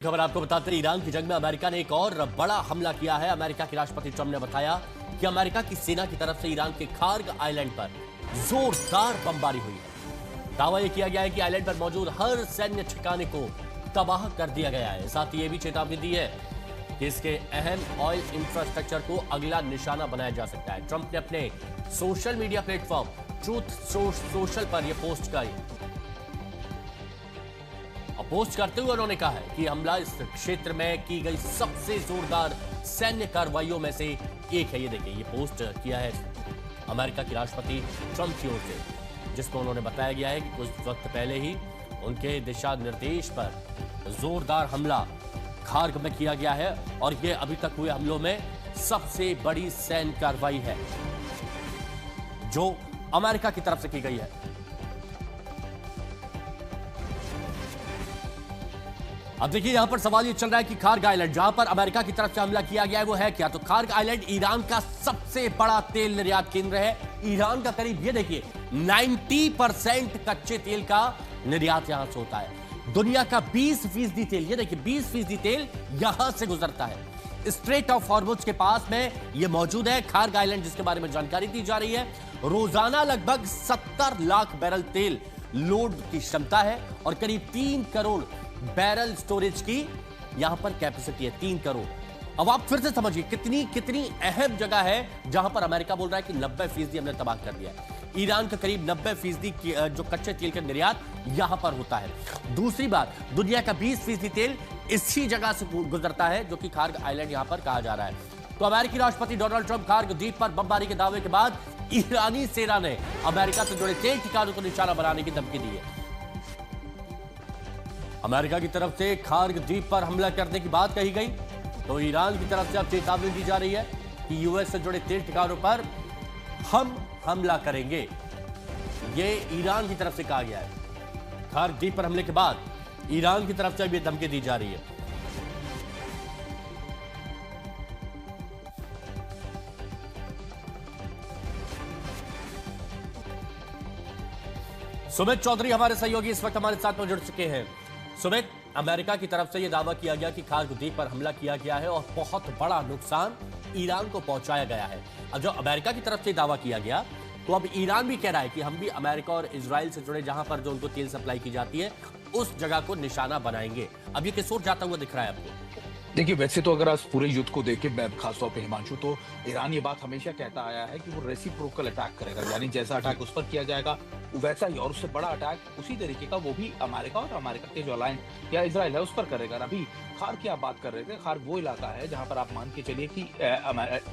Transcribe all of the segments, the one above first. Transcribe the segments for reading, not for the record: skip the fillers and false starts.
खबर आपको बताते हैं, ईरान की जंग में अमेरिका ने एक और बड़ा हमला किया है। अमेरिका के राष्ट्रपति ट्रंप ने बताया कि अमेरिका की सेना की तरफ से ईरान के खार्ग आइलैंड पर जोरदार बमबारी हुई है। दावा यह किया गया है कि आइलैंड पर मौजूद हर सैन्य ठिकाने को तबाह कर दिया गया है। साथ ही यह भी चेतावनी दी है कि इसके अहम ऑयल इंफ्रास्ट्रक्चर को अगला निशाना बनाया जा सकता है। ट्रंप ने अपने social media platform truth social पर यह पोस्ट करते हुए उन्होंने कहा है कि हमला इस क्षेत्र में की गई सबसे जोरदार सैन्य कार्रवाइयों में से एक है। ये देखिए, ये पोस्ट किया है अमेरिका के राष्ट्रपति ट्रंप की ओर से, जिसमें उन्होंने बताया गया है कि कुछ वक्त पहले ही उनके दिशा निर्देश पर जोरदार हमला खार्ग में किया गया है और ये अभी तक हुए हमलों में सबसे बड़ी सैन्य कार्रवाई है जो अमेरिका की तरफ से की गई है। अब देखिए, यहां पर सवाल ये चल रहा है कि खार्ग आइलैंड जहां पर अमेरिका की तरफ से हमला किया गया है वो है क्या? तो खार्ग आइलैंड ईरान का सबसे बड़ा तेल निर्यात केंद्र है। ईरान का करीब, ये देखिए, 90% कच्चे तेल का निर्यात यहां से होता है। दुनिया का 20% तेल, ये देखिए 20% तेल यहां से गुजरता है। स्ट्रेट ऑफ हॉर्मुज के पास में ये मौजूद है खार्ग आइलैंड, जिसके बारे में जानकारी दी जा रही है। रोजाना लगभग 70 लाख बैरल तेल लोड की क्षमता है और करीब 3 करोड़ बैरल स्टोरेज की यहां पर कैपेसिटी है, 3 करोड़। अब आप फिर से समझिए कितनी अहम जगह है जहां पर अमेरिका बोल रहा है कि 90% हमने तबाह कर दिया है। ईरान का करीब 90% जो कच्चे तेल का निर्यात यहां पर होता है। दूसरी बात, दुनिया का 20% तेल इसी जगह से गुजरता है, जो कि खार्ग आइलैंड यहां पर कहा जा रहा है। तो अमेरिकी राष्ट्रपति डोनाल्ड ट्रंप खार्ग द्वीप पर बमबारी के दावे के बाद ईरानी सेना ने अमेरिका से जुड़े तेल ठिकानों को निशाना बनाने की धमकी दी है। अमेरिका की तरफ से खार्ग द्वीप पर हमला करने की बात कही गई, तो ईरान की तरफ से अब चेतावनी दी जा रही है कि यूएस से जुड़े तेल ठिकानों पर हम हमला करेंगे। यह ईरान की तरफ से कहा गया है। खार्ग द्वीप पर हमले के बाद ईरान की तरफ से अब यह धमकी दी जा रही है। सुमित चौधरी हमारे सहयोगी इस वक्त हमारे साथ में जुड़ चुके हैं। सुमित, अमेरिका की तरफ से यह दावा किया गया कि खार्ग द्वीप पर हमला किया गया है और बहुत बड़ा नुकसान ईरान को पहुंचाया गया है। अब जो अमेरिका की तरफ से दावा किया गया, तो अब ईरान भी कह रहा है कि हम भी अमेरिका और इजराइल से जुड़े जहां पर जो उनको तेल सप्लाई की जाती है उस जगह को निशाना बनाएंगे। अब ये किस ओर जाता हुआ दिख रहा है आपको? देखिए, वैसे तो अगर आज पूरे युद्ध को देखें, मैं खासतौर पे हिमांशु, तो ईरान ये बात हमेशा कहता आया है कि वो रेसिप्रोकल अटैक करेगा, यानी जैसा अटैक उस पर किया जाएगा वैसा ही, और उससे बड़ा अटैक उसी तरीके का वो भी अमेरिका और अमेरिका के जो अलायंस या इजराइल है उस पर करेगा। अभी खार्ग की आप बात कर रहे थे, खार्ग वो इलाका है जहां पर आप मान के चलिए कि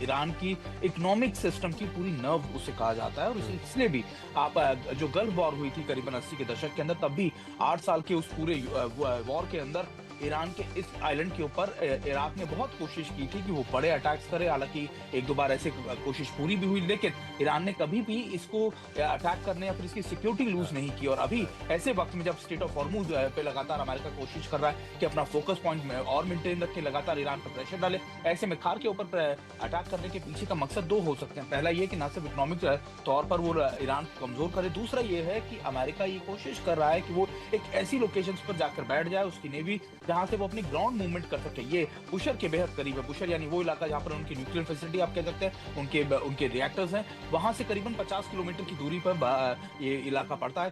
ईरान की इकोनॉमिक सिस्टम की पूरी नर्व उसे कहा जाता है। और इसलिए भी आप जो गल्फ वॉर हुई थी करीबन 80 के दशक के अंदर, तब भी 8 साल के उस पूरे वॉर के अंदर ईरान के इस आइलैंड के ऊपर इराक ने बहुत कोशिश की थी कि वो बड़े अटैक्स करे। हालांकि एक दो बार ऐसे कोशिश पूरी भी हुई, लेकिन ईरान ने कभी भी इसको अटैक करने या फिर इसकी सिक्योरिटी लूज नहीं की। और अभी ऐसे वक्त में जब स्ट्रेट ऑफ हॉर्मुज पे लगातार अमेरिका कोशिश कर रहा है कि अपना फोकस पॉइंट में और मेंटेन रखे, लगातार ईरान पर प्रेशर डाले, ऐसे में खार्ग के ऊपर अटैक करने के पीछे का मकसद 2 हो सकते हैं। पहला ये कि ना सिर्फ इकोनॉमिक तौर पर वो ईरान को कमजोर करे, दूसरा ये है कि अमेरिका ये कोशिश कर रहा है कि वो एक ऐसी लोकेशन पर जाकर बैठ जाए, उसकी नेवी जहां से वो अपनी ग्राउंड मूवमेंट कर सके। ये बुशर के बेहद करीब है। बुशर यानी वो इलाका जहां पर उनकी न्यूक्लियर फैसिलिटी आप कह सकते हैं, उनके रिएक्टर्स हैं, वहां से करीबन 50 किलोमीटर की दूरी पर ये इलाका पड़ता है।